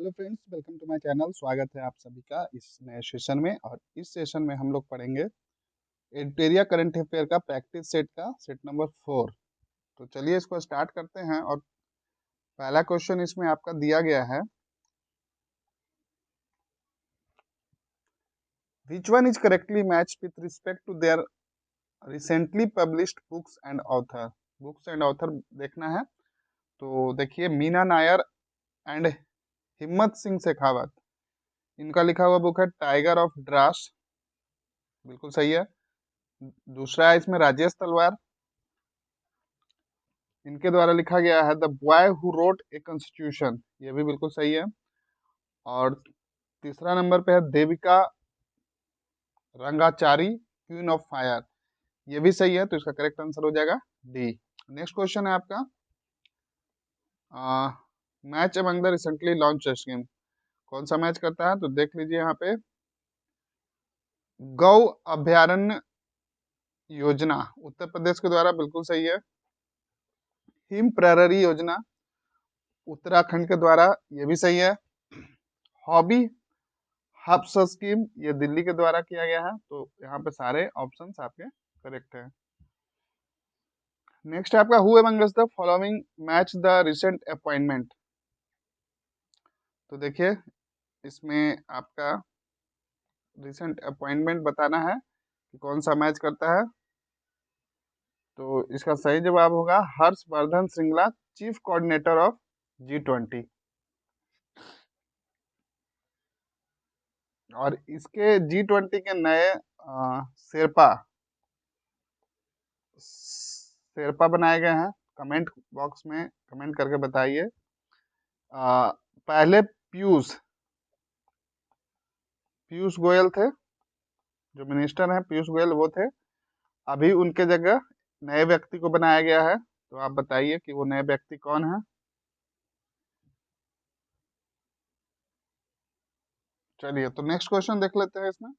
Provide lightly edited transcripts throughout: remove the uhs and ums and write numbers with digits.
Hello friends, welcome to my channel. स्वागत है आप सभी का इस नए सेशन में। और इस सेशन में हम लोग पढ़ेंगे एरिया करंट अफेयर का प्रैक्टिस सेट का सेट नंबर 4। तो चलिए इसको स्टार्ट करते हैं। और पहला क्वेश्चन इसमें आपका दिया गया है, which one is correctly match with respect to their recently published books and author. Books and author देखना है। तो देखिए, मीना नायर एंड हिम्मत सिंह शेखावत, इनका लिखा हुआ बुक है टाइगर ऑफ ड्रास। बिल्कुल सही है। दूसरा है इसमें राजेश तलवार, इनके द्वारा लिखा गया है the boy who wrote a constitution. ये भी बिल्कुल सही है। और तीसरा नंबर पे है Devika Rangachari, queen of fire. ये भी सही है, तो इसका करेक्ट आंसर हो जाएगा डी। नेक्स्ट क्वेश्चन है आपका, match among the recently launch scheme. कौन सा मैच करता है? तो देख लीजिए यहाँ पे, गौ अभ्यारण्य योजना उत्तर प्रदेश के द्वारा, बिल्कुल सही है। हिम प्रहरी योजना उत्तराखंड के द्वारा, ये भी सही है। हॉबी हब्स स्कीम, ये दिल्ली के द्वारा किया गया है। तो यहाँ पे सारे ऑप्शंस आपके करेक्ट हैं। नेक्स्ट है आपका, who among the following match the recent appointment. तो देखिए, इसमें आपका रिसेंट अपॉइंटमेंट बताना है कि कौन सा मैच करता है। तो इसका सही जवाब होगा Harshvardhan Shringla, chief coordinator of G20। और इसके G20 के नए शेरपा शेरपा बनाए गए हैं। कमेंट बॉक्स में कमेंट करके बताइए। पहले पीयूष गोयल थे, जो मिनिस्टर हैं पीयूष गोयल वो थे। अभी उनके जगह नए व्यक्ति को बनाया गया है। तो आप बताइए कि वो नए व्यक्ति कौन है। चलिए, तो नेक्स्ट क्वेश्चन देख लेते हैं इसमें।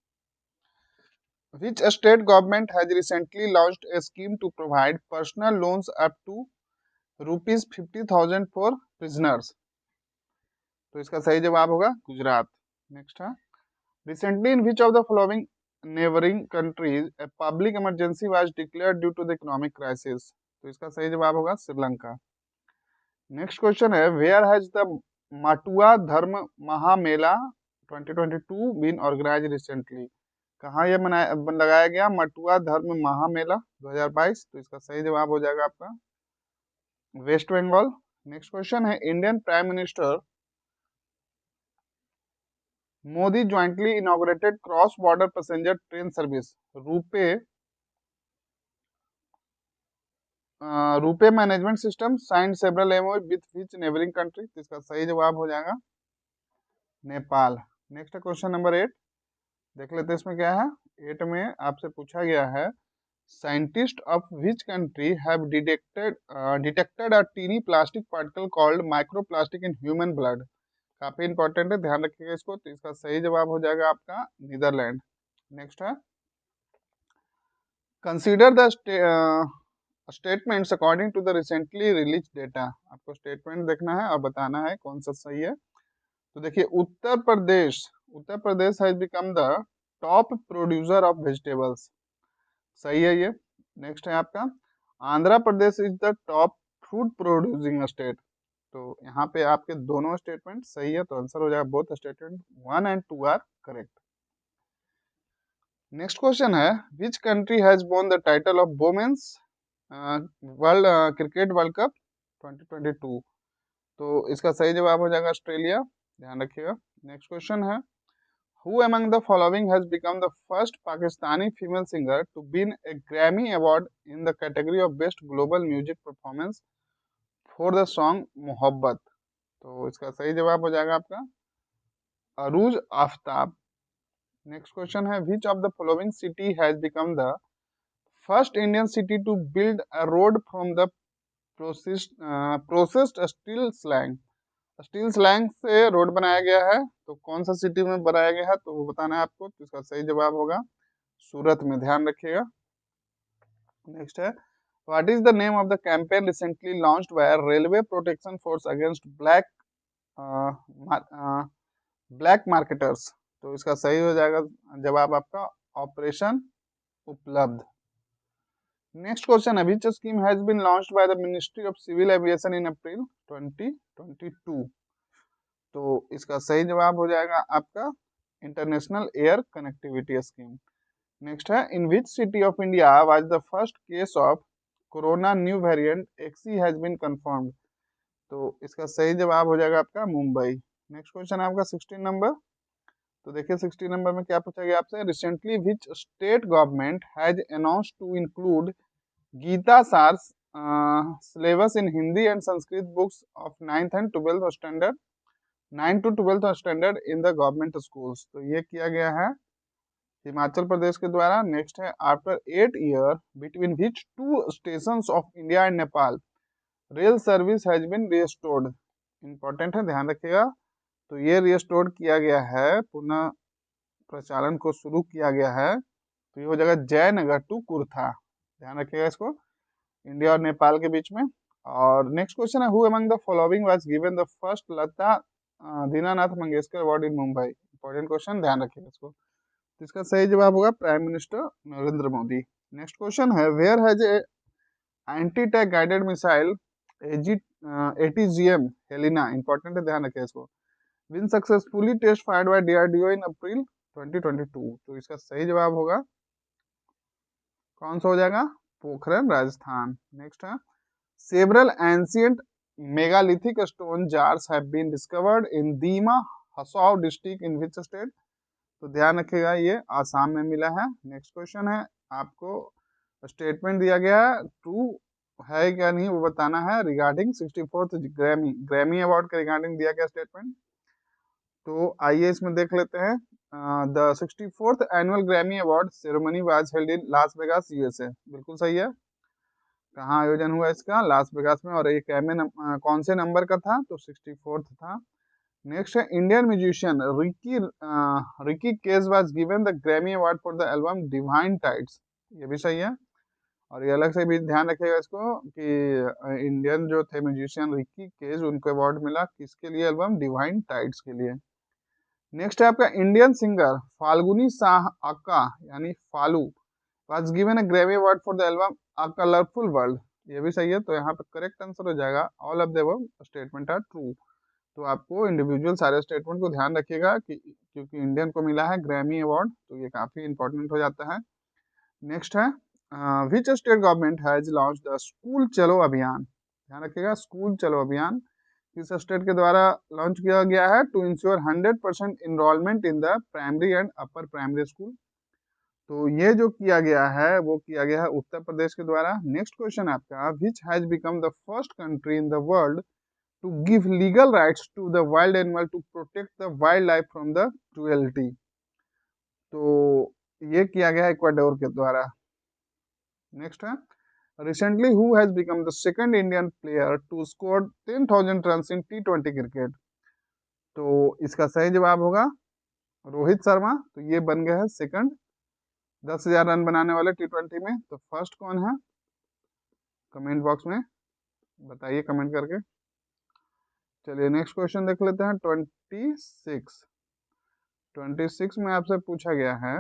Which state government has recently launched a scheme to provide personal loans up to rupees 50,000 for prisoners? तो इसका सही जवाब होगा गुजरात। नेक्स्ट है, recently in which of the following neighbouring countries a public emergency was declared due to the economic crisis. तो इसका सही जवाब होगा श्रीलंका। नेक्स्ट क्वेश्चन है, where has the Matua Dharma Mahamela 2022 been organise recently. कहाँ ये मनाया लगाया गया मटुआ धर्म महामेला 2022। तो इसका सही जवाब हो जाएगा आपका वेस्ट बंगाल। नेक्स्ट क्वेश्चन है, Indian prime minister Modi jointly inaugurated cross border passenger train service RuPay RuPay management system signed several MOU with which neighbouring country. तो इसका सही जवाब हो जाएगा नेपाल। नेक्स्ट क्वेश्चन नंबर 8 देख लेते हैं इसमें क्या है। 8 में आपसे पूछा गया है, scientist of which country have detected a tiny plastic particle called microplastic in human blood. काफी इंपॉर्टेंट है, ध्यान रखिएगा इसको। तो इसका सही जवाब हो जाएगा आपका नीदरलैंड। नेक्स्ट है, consider the statements according to the recently release data. आपको स्टेटमेंट देखना है और बताना है कौन सा सही है। तो देखिए, Uttar Pradesh has become the top producer of vegetables. सही है ये। नेक्स्ट है आपका, Andhra Pradesh is the top fruit producing state. तो यहाँ पे आपके दोनों स्टेटमेंट सही है, तो आंसर हो जाएगा both statement 1 and 2 are correct. Next question है, which country has won the title of women's world cricket world cup 2022। तो इसका सही जवाब हो जाएगा ऑस्ट्रेलिया। ध्यान रखिएगा। नेक्स्ट क्वेश्चन है, who among the following has become the first Pakistani female singer to win a Grammy award in the category of best global music performance for the song Mohabbat. तो इसका सही जवाब हो जाएगा आपका अरूज आफ्ताब। नेक्स्ट क्वेश्चन है, which of the following city has become the first Indian city to build a road from the processed steel slang से road बनाया गया है। तो कौन सा सिटी में बनाया गया है, तो वो बताना है आपको। तो इसका सही जवाब होगा सूरत में। ध्यान रखिएगा। नेक्स्ट है, what is the name of the campaign recently launched by railway protection force against black black marketers. तो इसका सही हो जाएगा जवाब आपका ऑपरेशन उपलब्ध। नेक्स्ट क्वेश्चन है, which scheme has been launched by the ministry of civil aviation in April 2022। तो इसका सही जवाब हो जाएगा आपका international air connectivity scheme. Next है, in which city of India was the first case of corona new variant XE has been confirmed. तो इसका सही जवाब हो जाएगा आपका मुंबई। नेक्स्ट क्वेश्चन है आपका 16 नंबर। तो देखिए 16 नंबर में क्या पूछा गया आपसे, recently which state government has announced to include Gita Saar syllabus in Hindi and Sanskrit books of 9th एंड 12th standard 9 to 12th standard in the government schools. तो ये किया गया है हिमाचल प्रदेश के द्वारा। नेक्स्ट है, after 8 year between which two stations of India and Nepal rail service has been restored. Important है, ध्यान रखिएगा। तो ये रिस्टोर्ड किया गया है, पुनः प्रचालन को शुरू किया गया है। तो ये हो जाएगा जयनगर टू कुर्था, ध्यान रखिएगा इसको, इंडिया और नेपाल के बीच में। और नेक्स्ट क्वेश्चन है, who among the following was given the first Lata Dinanath Mangeshkar award in Mumbai. Important question, ध्यान रखिएगा इसको। तो इसका सही जवाब होगा prime minister Narendra Modi. Next question है, where has a anti tank guided missile एजी एटीजीएम हेलिना, इंपॉर्टेंट है, ध्यान रखिएगा इसको, been successfully test fired by DRDO in April 2022। तो इसका सही जवाब होगा कौन सा हो जाएगा, पोखरण राजस्थान। नेक्स्ट है, several ancient megalithic stone jars have been discovered in Dima Hasao district in which state. तो ध्यान रखिएगा ये आसाम में मिला है। नेक्स्ट क्वेश्चन है, आपको स्टेटमेंट दिया गया है, ट्रू है क्या नहीं वो बताना है regarding 64th Grammy Grammy award के रिगार्डिंग दिया गया स्टेटमेंट। तो आइए इसमें देख लेते हैं। The 64th annual Grammy award ceremony was held in Las Vegas USA. बिल्कुल सही है। कहाँ आयोजन हुआ इसका, लास वेगास में। और ये कौन से नंबर का था, तो 64th था। नेक्स्ट है, Indian musician Ricky Kej was given the Grammy award for the album divine tides. ये भी सही है। और ये अलग से भी ध्यान रखिएगा इसको कि इंडियन जो थे म्यूजिशियन रिकी केज, उनको अवार्ड मिला किसके लिए, एल्बम डिवाइन टाइड्स के लिए। नेक्स्ट है आपका, Indian singer Falguni Shah aka यानी Falu was given a Grammy award for the album a colourful world. ये भी सही है। तो यहाँ पे करेक्ट आंसर हो जाएगा all of the above statement are true. तो आपको इंडिविजुअल सारे स्टेटमेंट को ध्यान रखिएगा कि क्योंकि इंडियन को मिला है ग्रैमी अवार्ड, तो ये काफी इंपॉर्टेंट हो जाता है। नेक्स्ट है, which state government has launch the school चलो अभियान। ध्यान रखिएगा, स्कूल चलो अभियान किस स्टेट के द्वारा लॉन्च किया गया है, to ensure 100% enrolment in the primary and upper primary school. तो ये जो किया गया है वो किया गया है उत्तर प्रदेश के द्वारा। नेक्स्ट क्वेश्चन आपका, which has become the first country in the world to give legal rights to the wild animal to protect the wildlife from the cruelty। तो ये किया गया इक्वाडोर के द्वारा। नेक्स्ट है, recently who has become the second Indian player to score 10,000 run in T20 cricket. तो इसका सही जवाब होगा रोहित शर्मा। तो ये बन गया है सेकंड 10,000 रन बनाने वाले T20 में। तो फर्स्ट कौन है, कमेंट बॉक्स में बताइए कमेंट करके। चलिए नेक्स्ट क्वेश्चन देख लेते हैं। 26 में आपसे पूछा गया है,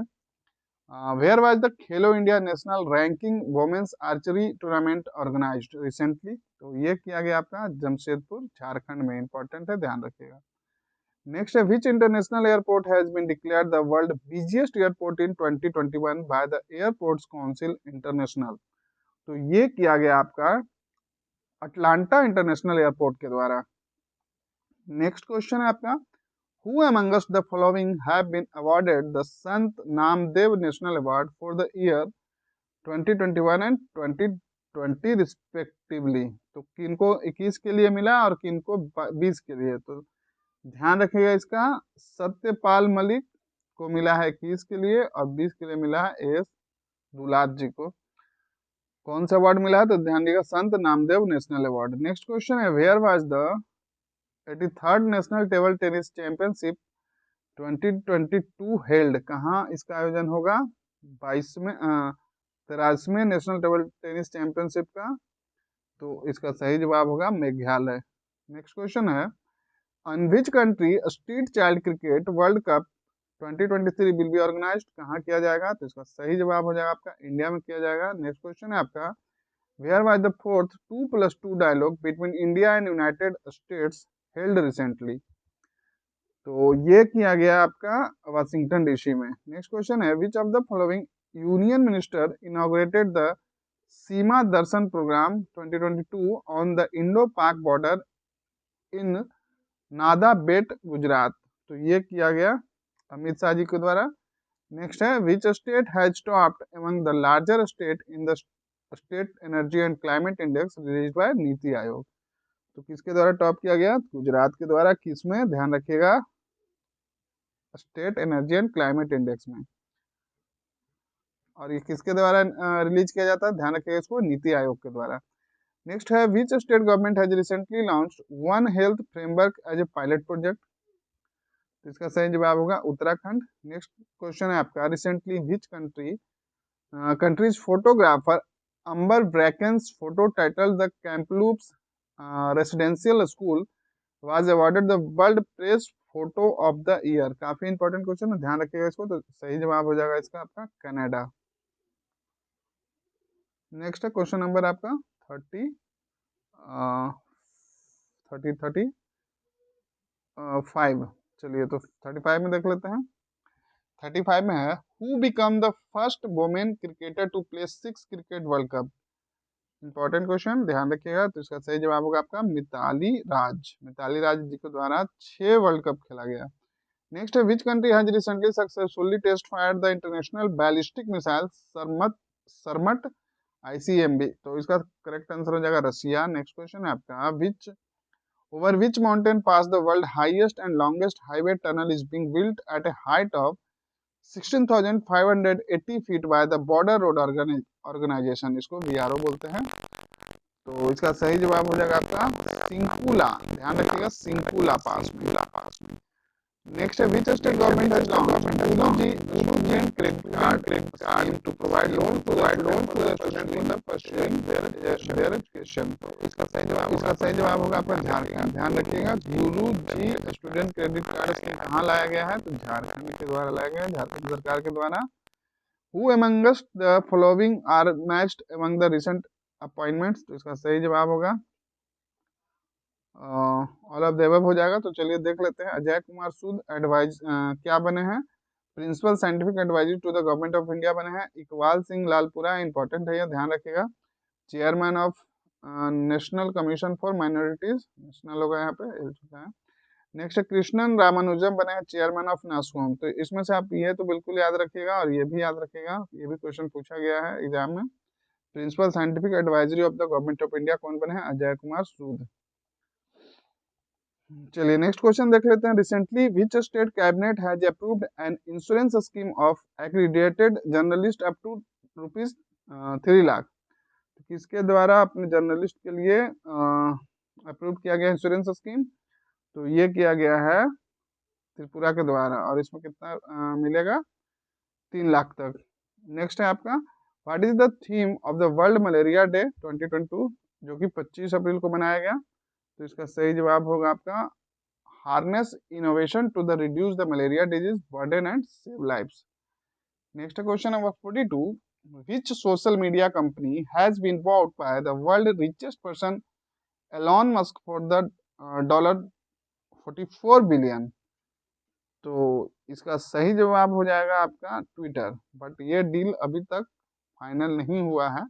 where was the Khelo India national ranking women's archery tournament organised recently. तो ये किया गया आपका जमशेदपुर झारखंड में। इंपॉर्टेंट है, ध्यान रखिएगा। नेक्स्ट है, which international airport has been declared the world busiest airport in 2021 by the airports council international. तो ये किया गया आपका अटलांटा इंटरनेशनल एयरपोर्ट के द्वारा। नेक्स्ट क्वेश्चन है आपका, Who among us the following have been awarded the Sant Namdev National Award for the year 2021 and 2020 respectively। तो किनको 21 के लिए मिला और किनको 20 के लिए। तो ध्यान रखिएगा इसका, सत्यपाल मलिक को मिला है 21 के लिए और 20 के लिए मिला है एस दुलात जी को। कौन सा अवार्ड मिला है, तो ध्यान दीजिएगा Sant Namdev national award. Next question है, where was the 83rd national table tennis championship 2022 held. कहाँ इसका आयोजन होगा, 23वें नेशनल टेबल टेनिस चैंपियनशिप का। तो इसका सही जवाब होगा मेघालय। नेक्स्ट क्वेश्चन है, on which country street child cricket world cup 2023 will be organised, कहाँ किया जाएगा? तो इसका सही जवाब हो जाएगा आपका इंडिया में किया जाएगा। नेक्स्ट क्वेश्चन है आपका, where was the fourth 2+2 dialogue between India and United States held recently? तो ये किया गया आपका वाशिंगटन डीसी में। नेक्स्ट क्वेश्चन है, which of the following union minister inaugurated the Seema Darshan program 2022 on the Indo Pak border in Nada Bet Gujarat? तो ये किया गया अमित शाह जी के द्वारा। नेक्स्ट है, which state has topped among the larger state in the state energy and climate index release by NITI Aayog? तो किसके द्वारा टॉप किया गया? गुजरात के द्वारा। किसमें? ध्यान रखिएगा, state energy and climate index में। और ये किसके द्वारा रिलीज किया जाता है? ध्यान रखिएगा इसको, नीति आयोग के द्वारा। नेक्स्ट है, which state government has recently launched one health framework as a pilot project? तो इसका सही जवाब होगा उत्तराखंड। नेक्स्ट क्वेश्चन है आपका, recently which country's photographer Amber Bracken's photo title the Kamloops residential school was awarded the world press photo of the year? काफी important question है, ध्यान रखिएगा इसको। तो सही जवाब हो जाएगा इसका आपका कनाडा। नेक्स्ट है क्वेश्चन नंबर आपका 30 30 5। चलिए तो 35 में देख लेते हैं। 35 में है, who become the first women cricketer to play 6 cricket world cup? Important question, ध्यान रखिएगा। तो इसका सही जवाब होगा आपका मिताली राज। मिताली राज जी के द्वारा 6 वर्ल्ड कप खेला गया। नेक्स्ट है, which country has recently successfully test fired the international ballistic missile Sarmat ICMB? तो इसका करेक्ट आंसर हो जाएगा रसिया। नेक्स्ट क्वेश्चन है आपका, which over which mountain pass the world highest and longest highway tunnel is being built at a height of 16,580 feet by the border road organisation? इसको BRO बोलते हैं। तो इसका सही जवाब हो जाएगा आपका सिंकुला। ध्यान रखिएगा, सिंकुला पास में। नेक्स्ट है, which state government has launched उडुजी credit card to provide loan to the student in the pursuing their education? तो इसका सही जवाब होगा आपका झारखंड। ध्यान रखिएगा, Guruji student credit card scheme कहाँ लाया गया है? तो झारखंड के द्वारा लाया गया है, झारखंड सरकार के द्वारा। Who amongst the following are matched among the recent appointments? तो इसका सही जवाब होगा ऑल ऑफ द अबव हो जाएगा। तो चलिए देख लेते हैं, अजय कुमार सूद एडवाइज क्या बने हैं? Principal scientific adviser to the government of India बने हैं। इकबाल सिंह लालपुरा, इंपॉर्टेंट है ये, ध्यान रखिएगा, chairman of national commission for minorities, national होगा यहाँ पे। नेक्स्ट कृष्णन रामानुजम बने हैं चेयरमैन ऑफ नासकॉम। तो इसमें से आप ये तो बिल्कुल याद रखिएगा और ये भी याद रखिएगा, ये भी क्वेश्चन पूछा गया है एग्जाम में। Principal scientific advisory of the government of India कौन बने हैं? अजय कुमार सूद। चलिए नेक्स्ट क्वेश्चन देख लेते हैं, recently which state cabinet has approved an insurance scheme of accredited journalist up to ₹3 lakh? तो किसके द्वारा अपने जर्नलिस्ट के लिए अप्रूव किया गया इंश्योरेंस स्कीम? तो ये किया गया है त्रिपुरा के द्वारा, और इसमें कितना मिलेगा? 3 लाख तक। नेक्स्ट है आपका, what is the theme of the world malaria day 2022, जो कि 25 अप्रैल को मनाया गया? तो इसका सही जवाब होगा आपका harness innovation to the reduce the malaria disease burden and save lives. Next question number 42, which social media company has been bought by the world richest person Elon Musk for the $44 billion? तो इसका सही जवाब हो जाएगा आपका Twitter. But ये deal अभी तक फाइनल नहीं हुआ है।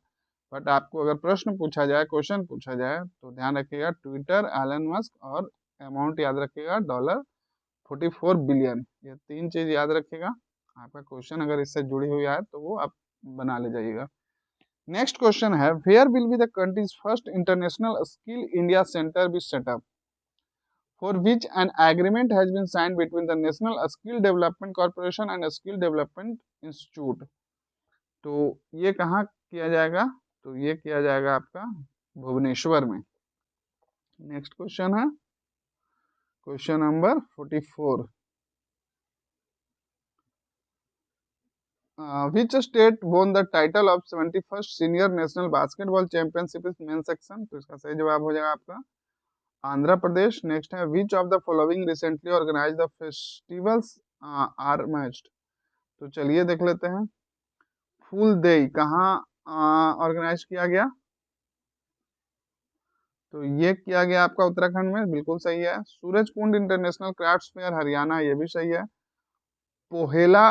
बट आपको अगर प्रश्न पूछा जाए, क्वेश्चन पूछा जाए, तो ध्यान रखिएगा ट्विटर, एलन मस्क और अमाउंट याद रखिएगा $44 बिलियन। ये 3 चीज याद रखिएगा। आपका क्वेश्चन अगर इससे जुड़ी हुई है तो वो आप बना ले जाइएगा। नेक्स्ट क्वेश्चन है, where will be the country's first international skill India centre be set up, for which an agreement has been signed between the national skill development corporation and skill development institute? तो ये कहाँ किया जाएगा? तो ये किया जाएगा आपका भुवनेश्वर में। नेक्स्ट क्वेश्चन है question number 44, which state won the title of 71st senior national basketball championship इस मेन सेक्शन? तो इसका सही जवाब हो जाएगा आपका आंध्र प्रदेश। नेक्स्ट है which of the following recently organise the festivals are matched. तो चलिए देख लेते हैं। फूल देई कहाँ ऑर्गेनाइज किया गया? तो ये किया गया आपका उत्तराखंड में, बिल्कुल सही है। Surajkund international crafts fair Haryana, ये भी सही है। पोहेला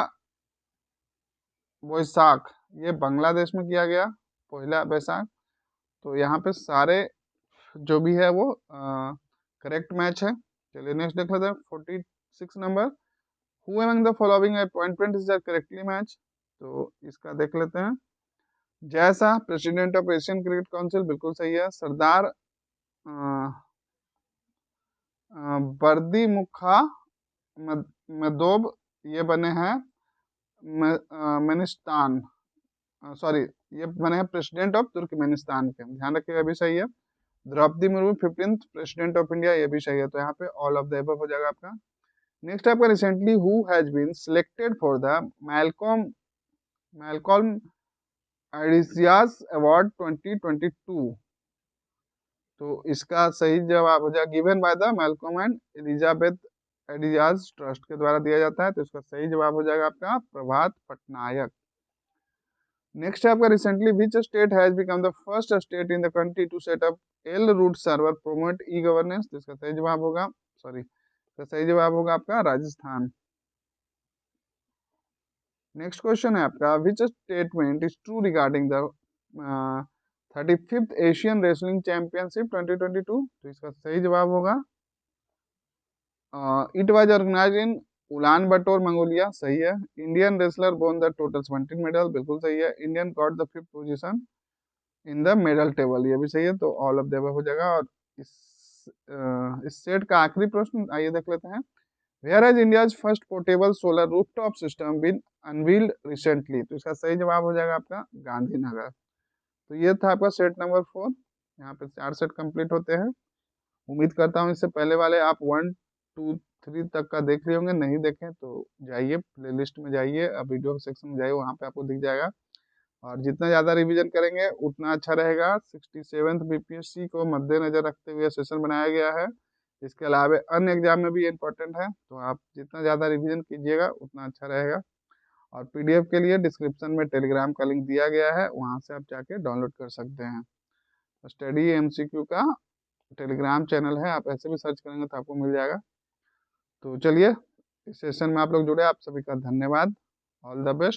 वैसाख ये बांग्लादेश में किया गया, पोहेला वैसाख। तो यहाँ पे सारे जो भी है वो करेक्ट मैच है। चलिए नेक्स्ट देख लेते हैं 46 number. Who among the following appointment is correctly match. तो इसका देख लेते हैं। Jay Shah president of Asian cricket council, बिल्कुल सही है। सरदार बर्दी मुखा मदोब ये बने हैं तुर्कमेनिस्तान, सॉरी ये बने हैं प्रेसिडेंट ऑफ तुर्कमेनिस्तान के, ध्यान रखिएगा भी सही है। Draupadi Murmu 15th president of India, ये भी सही है। तो यहाँ पे ऑल ऑफ द अबव हो जाएगा आपका। नेक्स्ट आपका recently who has been selected for the Malcolm Malcolm Adiseshiah award 2022। तो इसका सही जवाब हो जाएगा given by the Malcolm and Elizabeth Adiseshiah trust के द्वारा दिया जाता है। तो इसका सही जवाब हो जाएगा आपका प्रभात पटनायक। नेक्स्ट है आपका recently which state has become the first state in the country to set up L root server promote e governance. तो इसका सही जवाब होगा इसका सही जवाब होगा आपका राजस्थान। नेक्स्ट क्वेश्चन है आपका which statement is true regarding the 35th Asian wrestling championship 2022। तो इसका सही जवाब होगा it was organised in Ulan Bator Mongolia, सही है। Indian wrestler won the total 17 medal, बिल्कुल सही है। Indian got the 5th position in the medal table, ये भी सही है। तो ऑल ऑफ द अबव हो जाएगा। और इस सेट का आखिरी प्रश्न आइए देख लेते हैं। Where has India's first portable solar rooftop system been unveiled recently. तो इसका सही जवाब हो जाएगा आपका गांधीनगर। तो ये था आपका सेट नंबर 4। यहाँ पे 4 सेट कंप्लीट होते हैं। उम्मीद करता हूँ इससे पहले वाले आप 1, 2, 3 तक का देख रहे होंगे। नहीं देखें तो जाइए प्लेलिस्ट में जाइए, अब वीडियो सेक्शन में जाइए, वहाँ पे आपको दिख जाएगा। और जितना ज़्यादा रिवीजन करेंगे उतना अच्छा रहेगा। 67th बीपीएससी को मद्देनजर रखते हुए सेशन बनाया गया है। इसके अलावा अन्य एग्जाम में भी इम्पोर्टेंट है, तो आप जितना ज़्यादा रिवीजन कीजिएगा उतना अच्छा रहेगा। और पीडीएफ के लिए डिस्क्रिप्शन में टेलीग्राम का लिंक दिया गया है, वहाँ से आप जाके डाउनलोड कर सकते हैं। स्टडी एमसीक्यू का टेलीग्राम चैनल है, आप ऐसे भी सर्च करेंगे तो आपको मिल जाएगा। तो चलिए इस सेशन में आप लोग जुड़े, आप सभी का धन्यवाद। All the best.